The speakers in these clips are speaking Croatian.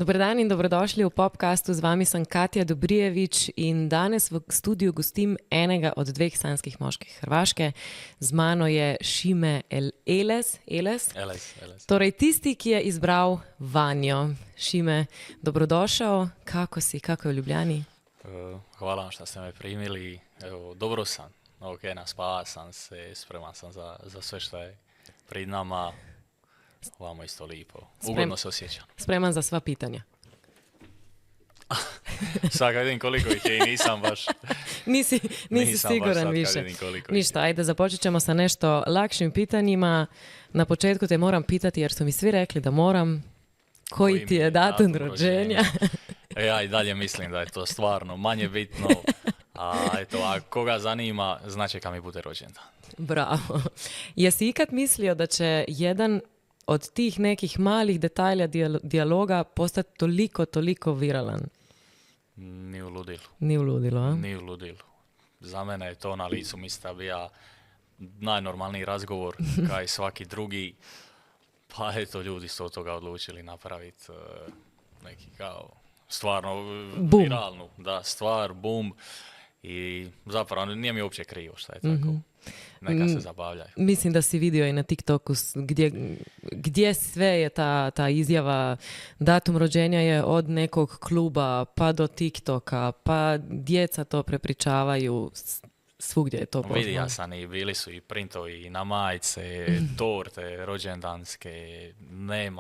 Dobar dan in dobrodošli v Popcastu. Z vami sem Katja Dobrijevič in danes v studiu gostim enega od dveh sanskih moških Hrvaške. Z mano je Šime Eles. Torej tisti, ki je izbral Vanjo. Šime, dobrodošao. Kako si? Kako je v Ljubljani? Hvala vam što ste me primili. Evo, dobro sam. Ok, naspava sam se, spreman sam za sve što je pred nama. Vamo isto lipo. Ugodno se osjećam. Spreman za sva pitanja. Sad kad vidim koliko ih je i nisam baš... Nisi siguran više. Ništa, ajde započet ćemo sa nešto lakšim pitanjima. Na početku te moram pitati jer su mi svi rekli da moram. Koji ti je datum rođenja? Ja i dalje mislim da je to stvarno manje bitno. A eto, a koga zanima, znači kad mi bude rođendan. Bravo. Jesi ikad mislio da će jedan od tih nekih malih detalja dijaloga postati toliko viralan? Ni u ludilu. Ni u ludilu, a? Ni u ludilu. Za mene je to na licu mista bio najnormalniji razgovor, kao i svaki drugi. Pa eto, ljudi su od toga odlučili napraviti neki kao stvarno viralnu stvar, boom. I zapravo nije mi uopće krivo šta je tako. Neka se zabavljaju. Mislim da si vidio i na TikToku gdje sve je ta izjava. Datum rođenja je od nekog kluba pa do TikToka, pa djeca to prepričavaju. Svugdje je to poznao. Vidi, ja sam i bili su i printovi i na majice, torte, rođendanske.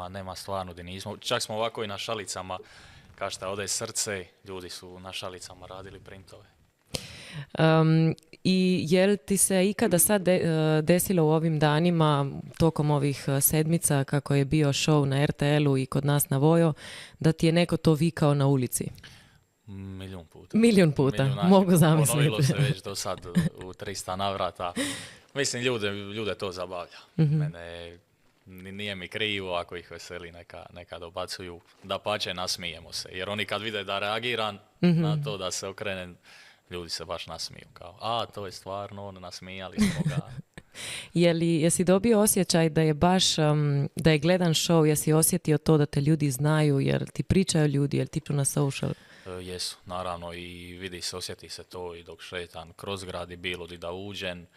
Nema stvarno gdje nismo. Čak smo ovako i na šalicama, kao što ode srce, ljudi su na šalicama radili printove. I je li ti se ikada sad desilo u ovim danima, tokom ovih sedmica, kako je bio show na RTL-u i kod nas na Vojo, da ti je neko to vikao na ulici? Milijun puta. Milijun puta, mogu zamisliti. Ponovilo se već do sad u 300 navrata. Mislim, ljude to zabavlja. Mene nije mi krivo ako ih veseli, neka dobacuju. Dapače, nasmijemo se. Jer oni kad vide da reagiram na to, da se okrenem, ljudi se baš nasmiju. Kao, to je stvarno, nasmijali smo ga. Jesi dobio osjećaj da je baš, da je gledan show, jesi osjetio to da te ljudi znaju, jer ti pričaju ljudi, jer tipu na social? Jesu, naravno, i vidi se, osjeti se to i dok šetam kroz grad i bilo di da uđem.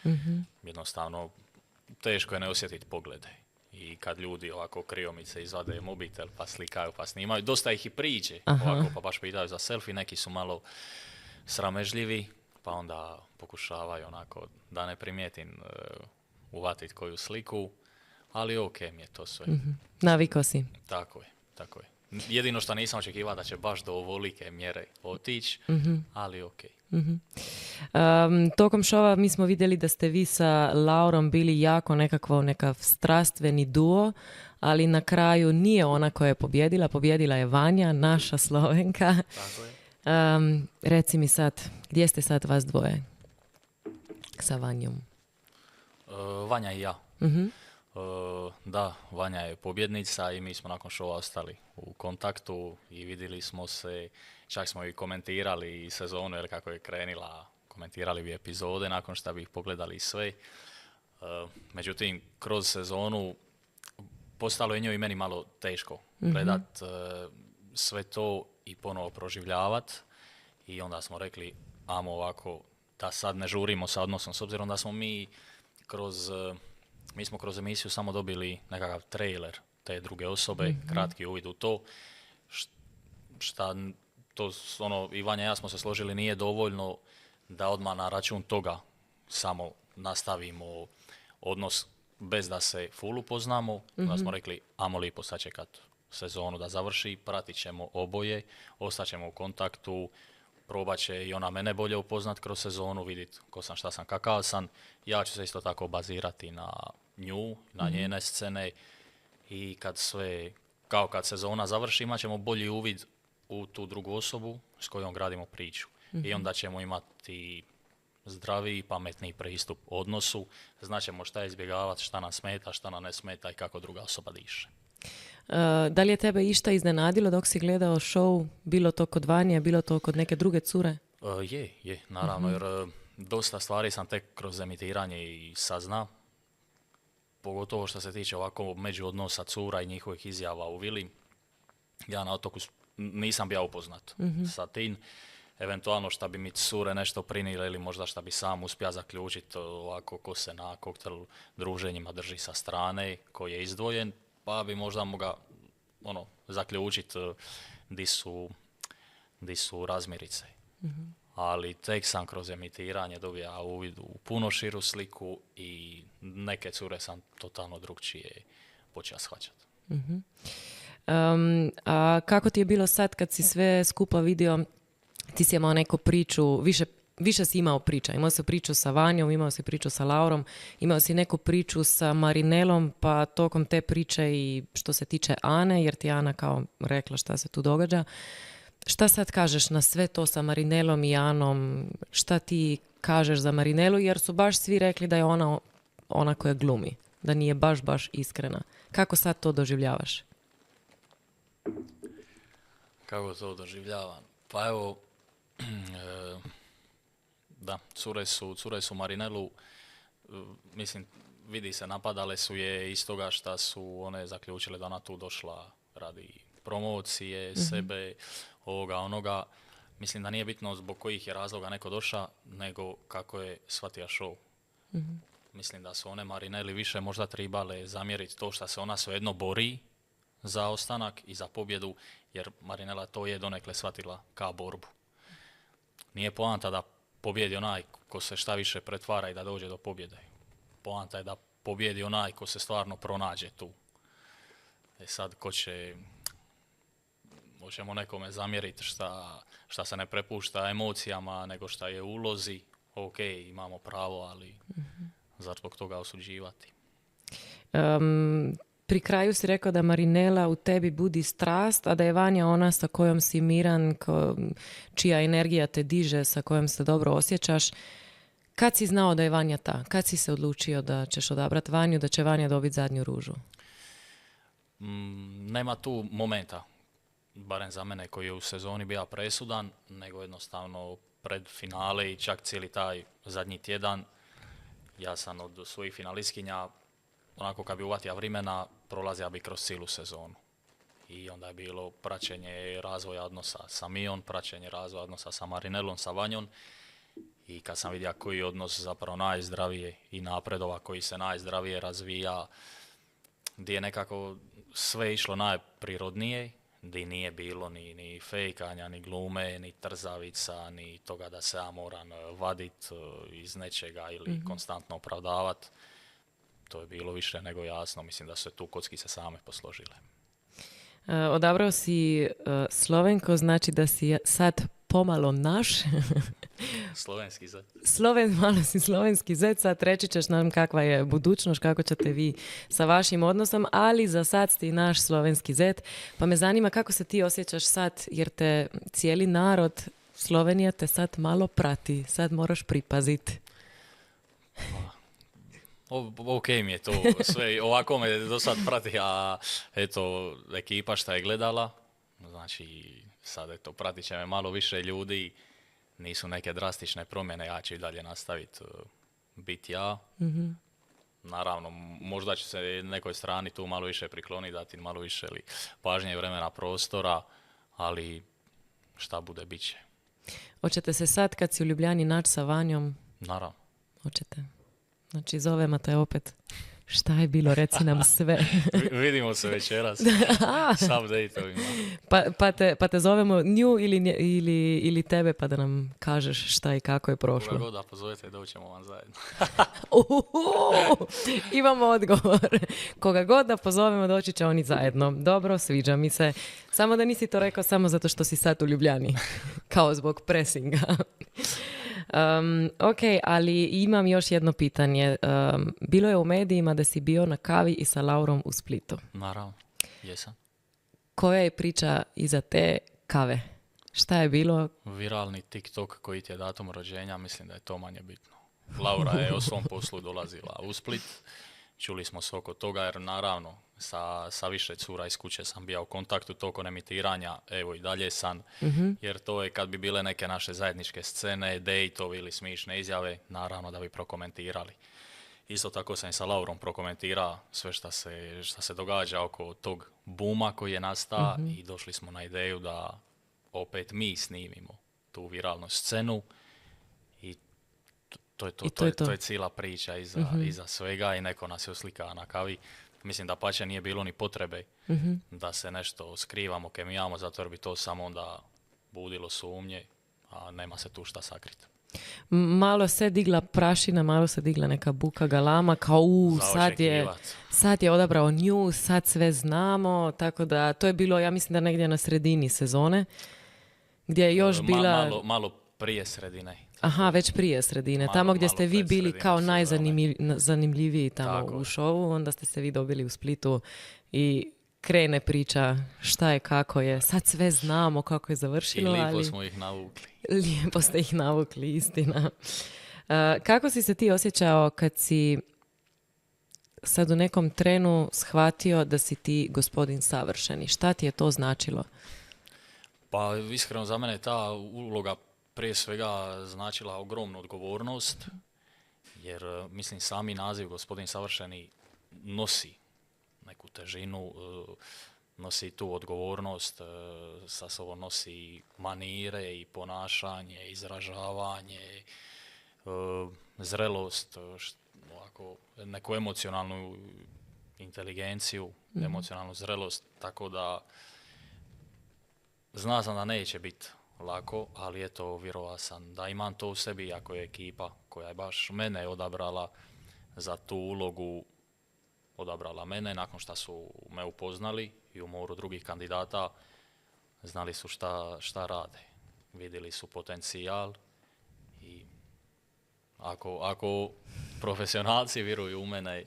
Jednostavno, teško je ne osjetiti poglede. I kad ljudi ovako kriomice izvade mobitel pa slikaju pa snimaju, dosta ih i priđe, ovako pa baš pitaju za selfie, neki su malo sramežljivi, pa onda pokušavaju onako da ne primijetim uvatiti koju sliku, ali ok mi je to sve. Navikao si. Tako je. Jedino što nisam očekivao da će baš do ovolike mjere otići, ali ok. Tokom šova mi smo vidjeli da ste vi sa Laurom bili jako nekakav strastveni duo, ali na kraju nije ona koja je pobjedila je Vanja, naša Slovenka. Tako je. Reci mi sad, gdje ste sad vas dvoje sa Vanjom? Vanja i ja. Da, Vanja je pobjednica i mi smo nakon šova ostali u kontaktu i vidjeli smo se, čak smo i komentirali i sezonu, jer kako je krenila, komentirali bi epizode nakon što bi ih pogledali sve. Međutim, kroz sezonu postalo je njoj i meni malo teško gledat sve to i ponovo proživljavati, i onda smo rekli, ajmo ovako, da sad ne žurimo sa odnosom, s obzirom da smo mi smo kroz emisiju samo dobili nekakav trailer te druge osobe, kratki uvid u to, šta to, i Vanja i ja smo se složili, nije dovoljno da odmah na račun toga samo nastavimo odnos bez da se full upoznamo. Onda smo rekli, ajmo lipo sačekat sezonu da završi, pratit ćemo oboje, ostaćemo u kontaktu, probat će i ona mene bolje upoznat kroz sezonu, vidjeti ko sam, šta sam, kakav sam. Ja ću se isto tako bazirati na nju, na njene scene, i kad sezona završi, imat ćemo bolji uvid u tu drugu osobu s kojom gradimo priču. I onda ćemo imati zdraviji, pametniji pristup odnosu, znaćemo šta izbjegavati, šta nam smeta, šta nam ne smeta i kako druga osoba diše. Da li je tebe išta iznenadilo dok si gledao show, bilo to kod Vanje, bilo to kod neke druge cure? Je, naravno, jer dosta stvari sam tek kroz emitiranje i sazna, pogotovo što se tiče ovako međuodnosa cura i njihovih izjava u vili. ja na otoku nisam bio upoznat sa tim. Eventualno šta bi mi cure nešto prinile ili možda šta bi sam uspio zaključiti ovako ko se na koktel druženjima drži sa strane, koji je izdvojen, pa bi možda mogao zaključiti di su razmirice. Ali tek sam kroz emitiranje dobija uvid u puno širu sliku i neke cure sam totalno drugčije počeo shvaćati. A kako ti je bilo sad kad si sve skupa vidio, ti si imao neku priču, više si imao priča. Imao si priču sa Vanjom, imao si priču sa Laurom, imao si neku priču sa Marinelom, pa tokom te priče i što se tiče Ane, jer ti je Ana kao rekla šta se tu događa. Šta sad kažeš na sve to sa Marinelom i Anom? Šta ti kažeš za Marinelu? Jer su baš svi rekli da je ona koja glumi, da nije baš iskrena. Kako sad to doživljavaš? Kako to doživljavam? Pa evo, da, cure su Marinelu, mislim, vidi se, napadale su je iz toga što su one zaključile da ona tu došla radi promocije, sebe, ovoga, onoga. Mislim da nije bitno zbog kojih je razloga neko došao, nego kako je shvatio show. Mislim da su one Marineli više možda tribale zamjeriti to što se ona svejedno bori za ostanak i za pobjedu, jer Marinela to je donekle shvatila kao borbu. Nije poanta da pobjedi onaj ko se šta više pretvara i da dođe do pobjede. Poanta je da pobjedi onaj ko se stvarno pronađe tu. Sad, hoćemo nekome zamjeriti šta se ne prepušta emocijama, nego šta je u ulozi. Ok, imamo pravo, ali zar zbog toga osuđivati? Pri kraju si rekao da Marinela u tebi budi strast, a da je Vanja ona sa kojom si miran, čija energija te diže, sa kojom se dobro osjećaš. Kad si znao da je Vanja ta? Kad si se odlučio da ćeš odabrati Vanju, da će Vanja dobiti zadnju ružu? Nema tu momenta, barem za mene, koji je u sezoni bio presudan, nego jednostavno pred finale i čak cijeli taj zadnji tjedan ja sam od svojih finalistkinja, onako kad bi uvatio vremena, prolazio bi kroz cijelu sezonu. I onda je bilo praćenje razvoja odnosa sa Mijom, praćenje razvoja odnosa sa Marinelom, sa Vanjom. I kad sam vidio koji je odnos zapravo najzdravije i napredova, koji se najzdravije razvija, gdje je nekako sve išlo najprirodnije, gdje nije bilo ni fejkanja, ni glume, ni trzavica, ni toga da se ja moram vadit iz nečega ili konstantno opravdavat. To je bilo više nego jasno. Mislim da su tu kockice same posložile. Odabrao si Slovenko, znači da si sad pomalo naš. Slovenski zet. Malo si slovenski zet, sad reći ćeš nam kakva je budućnost, kako ćete vi sa vašim odnosom, ali za sad si naš slovenski zet. Pa me zanima kako se ti osjećaš sad, jer te cijeli narod Slovenija te sad malo prati, sad moraš pripaziti. Ok mi je to sve, ovako me do sad prati, a eto, ekipa šta je gledala, znači sad eto, pratit će me malo više ljudi, nisu neke drastične promjene, ja ću i dalje nastaviti biti ja. Naravno, možda će se nekoj strani tu malo više prikloniti, dati malo više pažnje, vremena, prostora, ali šta bude, bit će. Hoćete se sad kad si u Ljubljani naći sa Vanjom? Naravno. Hoćete. Znači, zovemo te opet. Šta je bilo? Reci nam sve. Vidimo se večeras. Sam dejtovima. Pa te zovemo nju ili tebe pa da nam kažeš šta i kako je prošlo. Koga god da pozovete, doćemo vam zajedno. Imamo odgovor. Koga god da pozovemo, doći će oni zajedno. Dobro, sviđa mi se. Samo da nisi to rekao samo zato što si sad u Ljubljani. Kao zbog presinga. Ok, ali imam još jedno pitanje. Bilo je u medijima da si bio na kavi i sa Laurom u Splitu. Naravno, jesam. Koja je priča iza te kave? Šta je bilo? Viralni TikTok koji ti je datum rođenja, mislim da je to manje bitno. Laura je o svom poslu dolazila u Split. Čuli smo se oko toga jer naravno sa više cura iz kuće sam bio u kontaktu tokom emitiranja, evo i dalje sam, jer to je kad bi bile neke naše zajedničke scene, dejtovi ili smišne izjave, naravno da bi prokomentirali. isto tako sam i sa Laurom prokomentirao sve šta se događa oko tog buma koji je nastao i došli smo na ideju da opet mi snimimo tu viralnu scenu i to je to. To je cijela priča iza svega i neko nas je uslikao na kavi. Mislim da pače nije bilo ni potrebe da se nešto skrivamo, kemijamo, zato jer bi to samo onda budilo sumnje, a nema se tu šta sakriti. Malo se digla prašina, malo se digla neka buka galama, kao sad je odabrao nju, sad sve znamo, tako da to je bilo, ja mislim da negdje na sredini sezone, gdje je još bila... Malo prije sredine. Aha, već prije sredine. Tamo gdje ste vi bili kao najzanimljiviji tamo tako u šovu, onda ste se vi dobili u Splitu i krene priča šta je, kako je. Sad sve znamo kako je završilo. I lijepo smo ih navukli. Lijepo ste ih navukli, istina. Kako si se ti osjećao kad si sad u nekom trenu shvatio da si ti gospodin savršeni? Šta ti je to značilo? Pa iskreno za mene ta uloga prije svega značila ogromnu odgovornost, jer mislim sami naziv gospodin savršeni nosi neku težinu, nosi tu odgovornost, sa sobom nosi manire i ponašanje, izražavanje, zrelost, ovako, neku emocionalnu inteligenciju, emocionalnu zrelost, tako da zna sam da neće biti lako, ali eto, vjerovao sam da imam to u sebi, ako je ekipa koja je baš mene odabrala za tu ulogu, odabrala mene nakon što su me upoznali i u moru drugih kandidata znali su šta rade. Vidjeli su potencijal i ako profesionalci vjeruju u mene,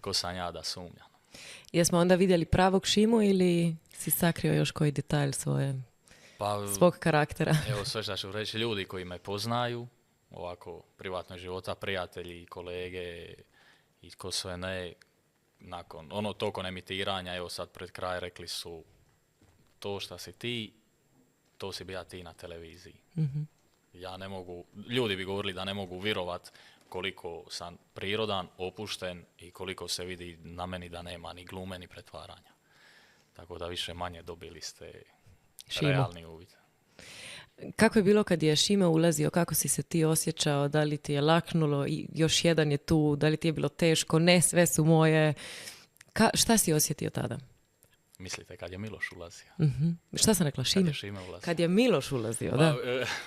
ko sam ja da sumnjam. Jesmo onda vidjeli pravog Šimu ili si sakrio još koji detalj svog karaktera? Evo sve što ću reći, ljudi koji me poznaju, ovako privatnog života, prijatelji, kolege i ko sve ne, nakon toliko emitiranja, evo sad pred kraj rekli su to što si ti, to si bija ti na televiziji. Ja ne mogu, ljudi bi govorili da ne mogu vjerovat koliko sam prirodan, opušten i koliko se vidi na meni da nema ni glume ni pretvaranja. Tako da više manje dobili ste realni uvid. Kako je bilo kad je Šime ulazio, kako si se ti osjećao, da li ti je laknulo i još jedan je tu, da li ti je bilo teško, ne sve su moje, šta si osjetio tada? Mislite kad je Miloš ulazio? Šta sam rekla, Šime? Kad je Miloš ulazio, da?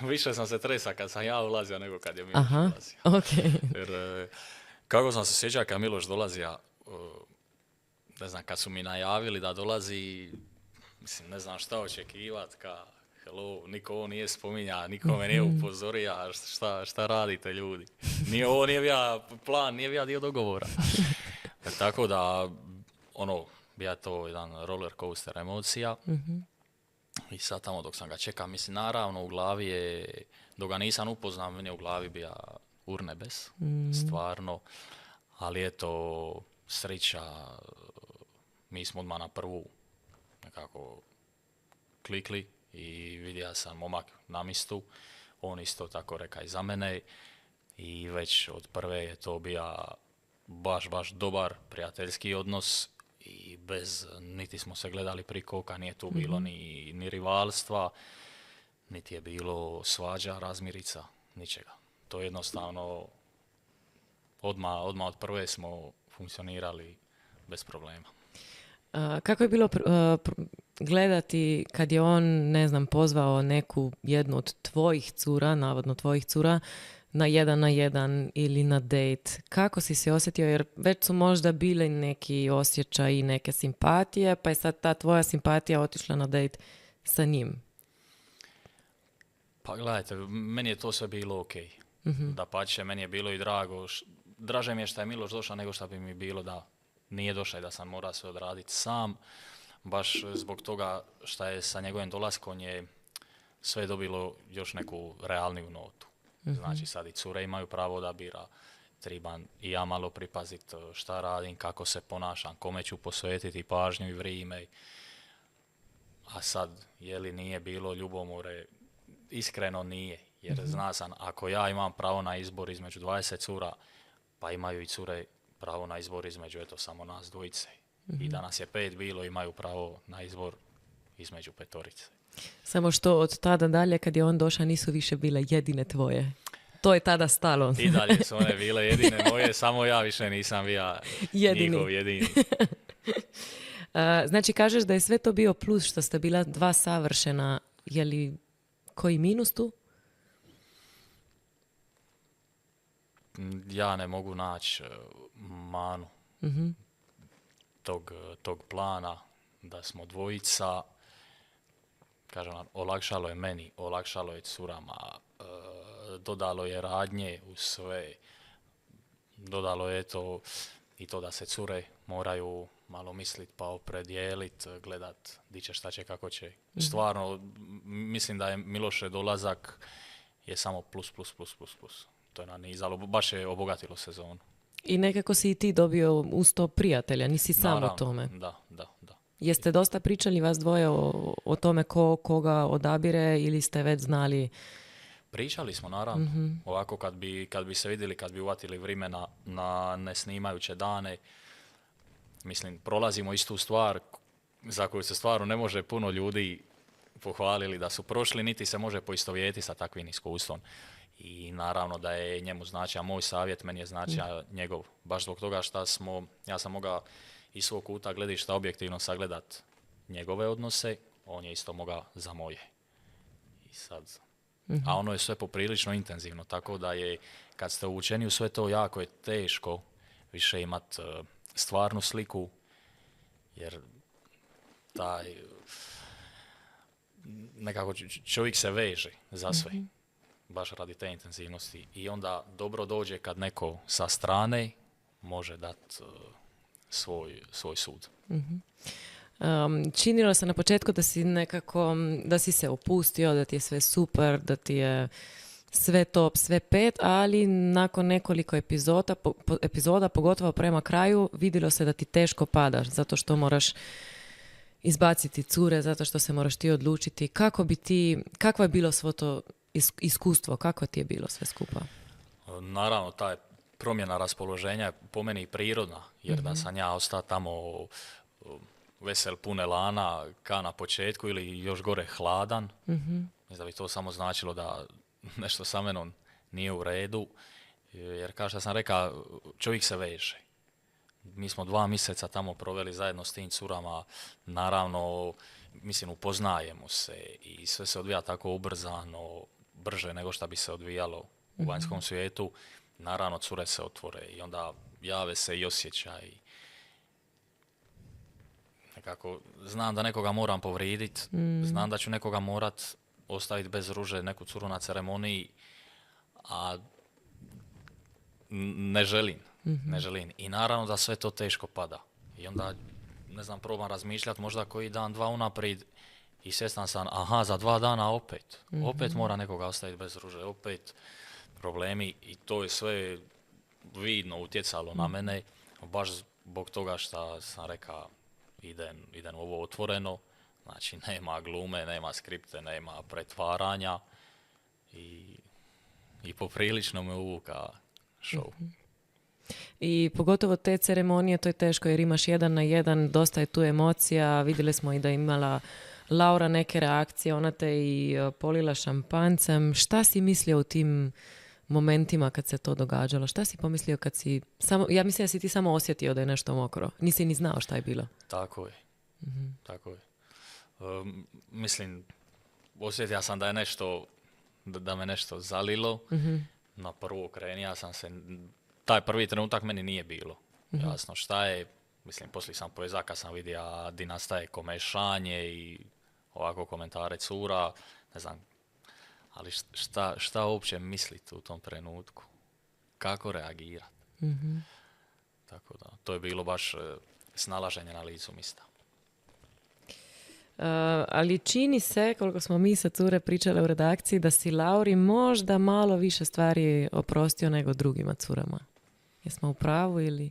Više sam se tresao kad sam ja ulazio nego kad je Miloš ulazio. Okay. Jer, kako sam se sjećao kad Miloš dolazio, ne znam, kad su mi najavili da dolazi, mislim, ne znam šta očekivat, hello, niko ovo nije spominja, niko me nije upozorio, šta radite ljudi? Ovo nije bio plan, nije bio dio dogovora. Tako da, bija to jedan roller coaster emocija. I sad tamo dok sam ga čekao, mislim, naravno u glavi je, dok ga nisam upoznao, meni je u glavi bija urnebes, stvarno. Ali eto, sreća, mi smo odmah na prvu nekako klikli i vidio sam momak na mistu, on isto tako reka i za mene i već od prve je to bio baš dobar prijateljski odnos i niti smo se gledali prikoka, nije tu bilo ni rivalstva, niti je bilo svađa, razmirica, ničega. To je jednostavno, odmah od prve smo funkcionirali bez problema. Kako je bilo gledati kad je on, ne znam, pozvao jednu od tvojih cura, navodno tvojih cura, na 1-1 ili na date? Kako si se osjetio? Jer već su možda bile neki osjećaj i neke simpatije, pa je sad ta tvoja simpatija otišla na date sa njim. Pa gledajte, meni je to sve bilo ok. Dapače, meni je bilo i drago. Draže mi je što je Miloš došao nego što bi mi bilo da nije došao i da sam morao sve odraditi sam. Baš zbog toga što je sa njegovim dolaskom je sve dobilo još neku realniju notu. Znači sad i cure imaju pravo odabira, trebam i ja malo pripaziti šta radim, kako se ponašam, kome ću posvetiti pažnju i vrijeme. A sad, je li nije bilo ljubomore, iskreno nije, jer zna sam, ako ja imam pravo na izbor između 20 cura, pa imaju i cure pravo na izbor između samo nas dvojice. I da nas je 5 bilo, imaju pravo na izbor između 5. Samo što od tada dalje kad je on došao nisu više bile jedine tvoje. To je tada stalo. I dalje su one bile jedine moje, samo ja više nisam bio njihov jedini. Znači kažeš da je sve to bio plus što ste bila dva savršena. Je li koji minus tu? Ja ne mogu naći manu tog plana da smo dvojica. Kažem, olakšalo je meni, olakšalo je curama, dodalo je radnje u sve, dodalo je to i to da se cure moraju malo mislit pa opredijelit, gledat di će, šta će, kako će. Stvarno, mislim da je Miloše dolazak je samo plus. To je nanizalo, baš je obogatilo sezonu. I nekako si i ti dobio uz to prijatelja, nisi sam o tome. Da. Jeste dosta pričali vas dvoje o tome koga odabire ili ste već znali? Pričali smo, naravno. Ovako kad bi se vidjeli, kad bi uvatili vremena na nesnimajuće dane, mislim, prolazimo istu stvar za koju se stvarno ne može puno ljudi pohvalili da su prošli, niti se može poistovjetiti sa takvim iskustvom. I naravno da je njemu značio moj savjet, meni je značio njegov. Baš zbog toga što ja sam mogao iz svog kuta gledišta objektivno sagledat njegove odnose, on je isto mogao za moje. I sad, a ono je sve poprilično intenzivno, tako da je, kad ste uvučeni u sve to, jako je teško više imat stvarnu sliku, jer taj nekako čovjek se veže za sve, baš radi te intenzivnosti. I onda dobro dođe kad neko sa strane može dati svoj sud. Činilo se na početku da si nekako, da si se opustio, da ti je sve super, da ti je sve top, sve pet, ali nakon nekoliko epizoda, pogotovo prema kraju, vidjelo se da ti teško padaš, zato što moraš izbaciti cure, zato što se moraš ti odlučiti. Kakvo je bilo svo to iskustvo, kako ti je bilo sve skupa? Naravno, ta promjena raspoloženja je po meni prirodna, jer da sam ja ostao tamo vesel, pun elana, ka na početku ili još gore hladan, mislim da bi to samo značilo da nešto sa menom nije u redu, jer kao što sam rekao, čovjek se veže. Mi smo 2 mjeseca tamo proveli zajedno s tim curama, naravno, mislim, upoznajemo se i sve se odvija tako ubrzano, brže nego što bi se odvijalo u vanjskom svijetu. Naravno, cure se otvore i onda jave se i osjećaj. Nekako, znam da nekoga moram povrijediti, znam da ću nekoga morat ostaviti bez ruže, neku curu na ceremoniji, a ne želim. I naravno da sve to teško pada. I onda, ne znam, probam razmišljati možda koji dan, 2 unaprijed i svjestan sam, za 2 dana opet mora nekoga ostaviti bez ruže, opet problemi, i to je sve vidno utjecalo na mene, baš zbog toga što sam rekao idem ovo otvoreno, znači nema glume, nema skripte, nema pretvaranja i poprilično me uvuka show. I pogotovo te ceremonije, to je teško jer imaš 1 na 1, dosta je tu emocija, vidjeli smo i da je imala Laura neke reakcije, ona te i polila šampanjcem. Šta si mislio u tim momentima kad se to događalo? Šta si pomislio kad si... ja mislim da si ti samo osjetio da je nešto mokro. Nisi ni znao šta je bilo. Tako je. Tako je. Mislim, osjetio sam da je nešto, da me nešto zalilo. Na prvo krenija sam se... Taj prvi trenutak meni nije bilo. Jasno šta je. Mislim, poslije sam povezao kad sam vidio di nastaje komešanje i ovako komentare cura. Ne znam, ali šta uopće misliti u tom trenutku? Kako reagirati? Tako da, to je bilo baš snalaženje na licu mjesta. Ali čini se, koliko smo mi sa cure pričale u redakciji, da si Lauri možda malo više stvari oprostio nego drugima curama. Jesmo u pravu ili...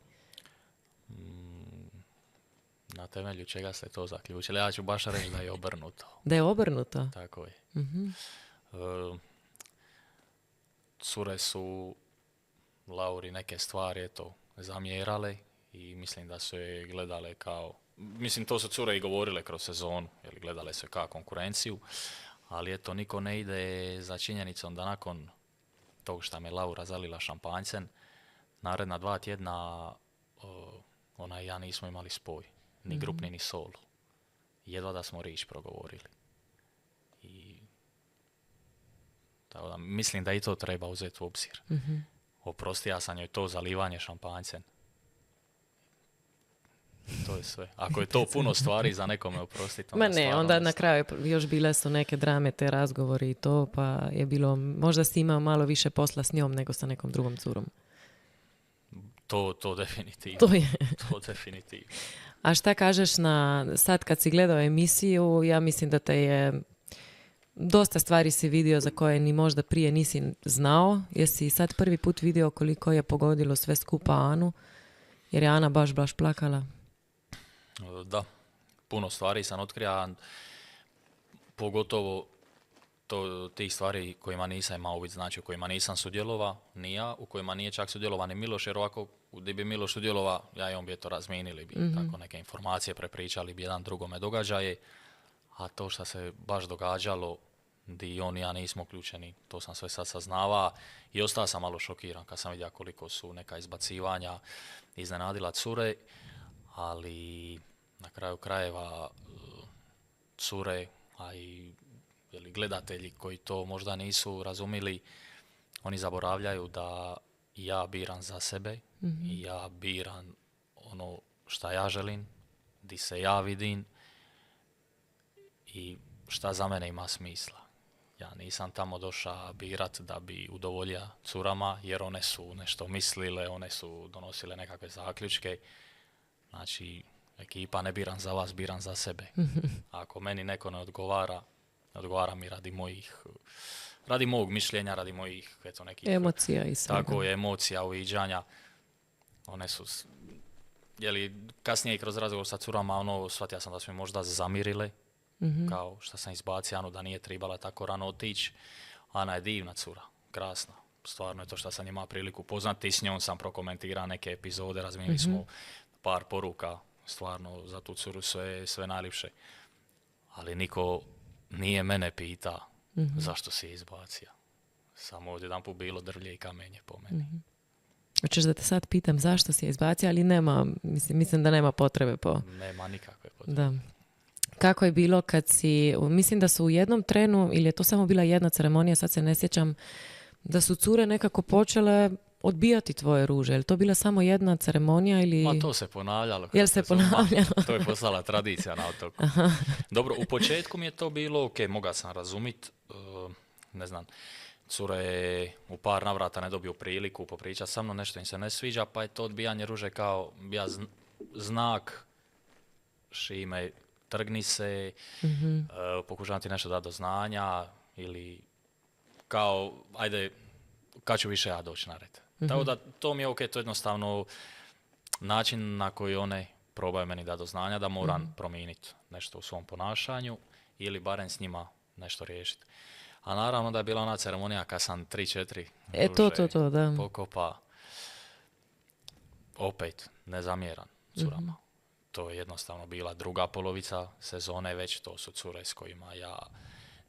Na temelju čega ste to zaključili? Ja ću baš reći da je obrnuto. Da je obrnuto? Tako je. Cure su Lauri neke stvari zamjerale i mislim da su je gledale kao, mislim to su cure i govorile kroz sezonu, jer gledale su je kao konkurenciju, ali niko ne ide za činjenicom da nakon tog što me Laura zalila šampanjcem, naredna 2 tjedna ona i ja nismo imali spoj, ni grupni ni solo. Jedva da smo riječ progovorili. I tako da, mislim da i to treba uzeti u obzir. Oprostija sam joj to zalivanje šampanjcem. To je sve. Ako je to puno stvari za nekome oprostiti, Ma ne, onda na kraju još bile su neke drame, te razgovori i to, pa je bilo, možda si imao malo više posla s njom nego sa nekom drugom curom. To definitivno. To je. To definitivno. A šta kažeš sad kad si gledao emisiju, ja mislim da te je dosta stvari si vidio za koje ni možda prije nisi znao. Jesi sad prvi put vidio koliko je pogodilo sve skupa Anu? Jer je Ana baš plakala. Da, puno stvari sam otkrija, pogotovo tih stvari kojima nisam imao uvid, znači u kojima nisam sudjelovao, ni ja, u kojima nije čak sudjelovao ni Miloš, jer ovako gdje bi Miloš sudjelovao, ja i on bi to razminili, bi tako neke informacije prepričali, bi jedan drugome događaje, a to što se baš događalo, di on i ja nismo uključeni, to sam sve sad saznavao i ostao sam malo šokiran kad sam vidio koliko su neka izbacivanja iznenadila cure, ali na kraju krajeva cure, a i gledatelji koji to možda nisu razumili, oni zaboravljaju da ja biram za sebe i ja biram ono šta ja želim, di se ja vidim i šta za mene ima smisla. Ja nisam tamo došao birat da bi udovoljio curama, jer one su nešto mislile, one su donosile nekakve zaključke. Znači, ekipa ne biram za vas, biram za sebe. Ako meni neko ne odgovara mi radi mog mišljenja, radi mojih nekih emocija i svega. Tako je, emocija, uviđanja. One su, kasnije i kroz razgovor sa curama, shvatio sam da su mi možda zamirile, kao što sam izbacio Anu da nije trebala tako rano otići. Ana je divna cura, krasna. Stvarno je to što sam imao priliku poznati, s njom sam prokomentirao neke epizode, razmijenili smo par poruka, stvarno za tu curu sve najljepše. Ali niko nije mene pita zašto si je izbacio. Samo odjedanput bilo drvlje i kamenje po meni. Hoćeš da te sad pitam zašto si je izbacio, ali nema, mislim da nema potrebe po... Nema nikakve potrebe. Da. Kako je bilo kad si, mislim da su u jednom trenu, ili je to samo bila jedna ceremonija, sad se ne sjećam, da su cure nekako počele odbijati tvoje ruže. Je li to bila samo jedna ceremonija ili... Ma to se ponavljalo. Jel se ponavljalo? To je postala tradicija na otoku. Dobro, u početku mi je to bilo, mogao sam razumit, ne znam, cure u par navrata ne dobiju priliku popričati sa mnom, nešto im se ne sviđa, pa je to odbijanje ruže kao bija znak Šime, trgni se, pokušavam ti nešto dati do znanja ili kao, ajde, kad ću više ja doći na red. Tako da to mi je to je jednostavno način na koji one probaju meni dati do znanja da moram promijeniti nešto u svom ponašanju ili barem s njima nešto riješiti. A naravno da je bila ona ceremonija kad sam 3-4 to, da. pokopa, opet ne zamjeram curama. To je jednostavno bila druga polovica sezone, već to su cure s kojima ja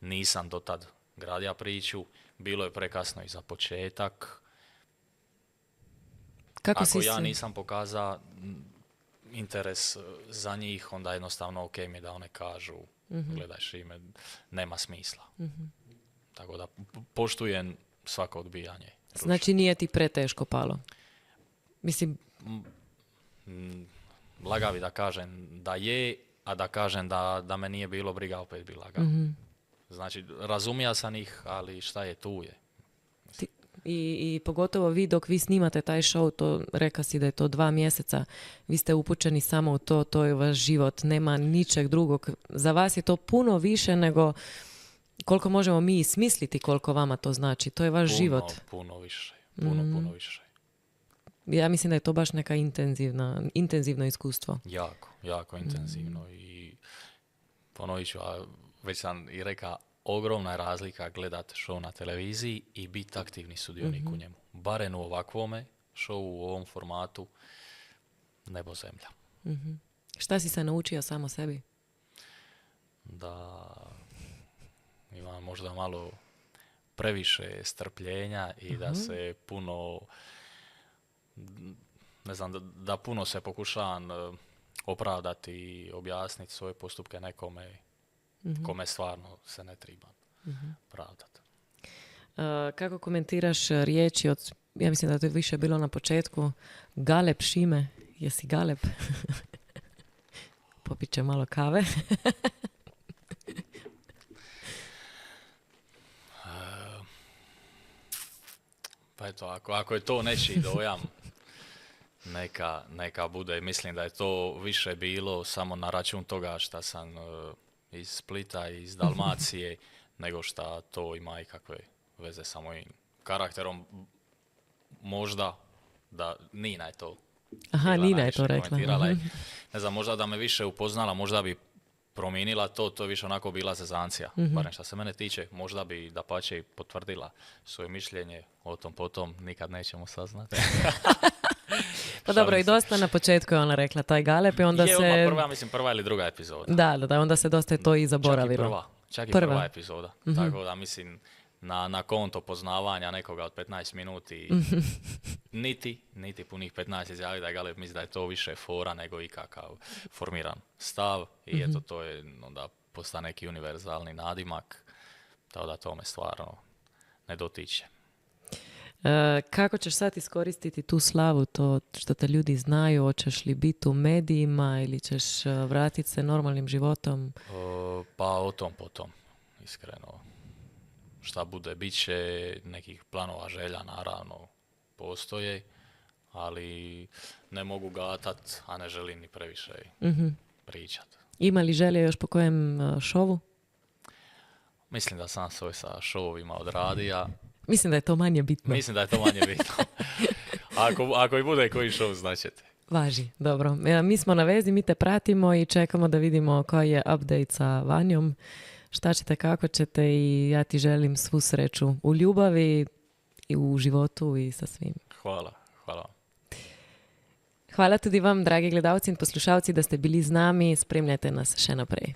nisam dotad gradio priču. Bilo je prekasno i za početak. Ako ja nisam pokazao interes za njih, onda jednostavno ok mi je da one kažu gledaj Šime, nema smisla. Tako da poštujem svako odbijanje. Znači nije ti preteško palo? Mislim... Lagavi da kažem da je, a da kažem da me nije bilo briga, opet bi lagao. Znači, razumija sam ih, ali šta je, tu je. I pogotovo vi dok vi snimate taj show, to reka si da je to 2 mjeseca, vi ste upućeni samo u to je vaš život, nema ničeg drugog. Za vas je to puno više nego koliko možemo mi smisliti koliko vama to znači. To je vaš život. Puno više. Puno više. Ja mislim da je to baš neka intenzivno iskustvo. Jako intenzivno i ponovit ću, a već sam i rekao, ogromna je razlika gledati show na televiziji i biti aktivni sudionik u njemu. Barem u ovakvome showu, u ovom formatu, nebo zemlja. Šta si se naučio samo sebi? Da imam možda malo previše strpljenja i da se puno, ne znam, da puno se pokušavam opravdati i objasniti svoje postupke nekome kome stvarno se ne treba pravdati. Kako komentiraš riječi od, ja mislim da to je više bilo na početku, Galeb Šime, jesi Galeb? Popit će malo kave. Pa eto, ako je to nečiji dojam, neka bude. Mislim da je to više bilo samo na račun toga što sam iz Splita, iz Dalmacije, nego što to ima ikakve veze sa mojim karakterom. Možda da Nina je to. Aha, Nina je to rekla. Ne znam, možda da me više upoznala, možda bi promijenila to je više onako bila zezancija. Barem što se mene tiče, možda bi dapače potvrdila svoje mišljenje o tom potom, nikad nećemo saznati. Pa dobro, i dosta na početku je ona rekla taj Galeb i onda je se... prva ili druga epizoda. Da, onda se dosta to i zaboravilo. Čak i prva epizoda. Tako da mislim, na konto poznavanja nekoga od 15 minuti niti punih 15 izjavi da je Galeb, misli da je to više fora nego ikakav formiran stav i eto to je onda postane neki univerzalni nadimak, tako da to me stvarno ne dotiče. Kako ćeš sad iskoristiti tu slavu, to što te ljudi znaju, hoćeš li biti u medijima ili ćeš vratiti se normalnim životom? Pa o tom potom, iskreno. Šta bude, bit će nekih planova, želja, naravno, postoje, ali ne mogu gatat, a ne želim ni previše pričat. Ima li želje još po kojem šovu? Mislim da sam svoj sa šovovima odradio. Mislim da je to manje bitno. Mislim da je to manje bitno. Ako i bude koji šov, značete. Važi, dobro. Mi smo na vezi, mi te pratimo i čekamo da vidimo koji je update sa Vanjom. Šta ćete, kako ćete i ja ti želim svu sreću u ljubavi i u životu i sa svim. Hvala. Hvala tudi vam, dragi gledalci in poslušalci, da ste bili z nami. Spremljajte nas še naprej.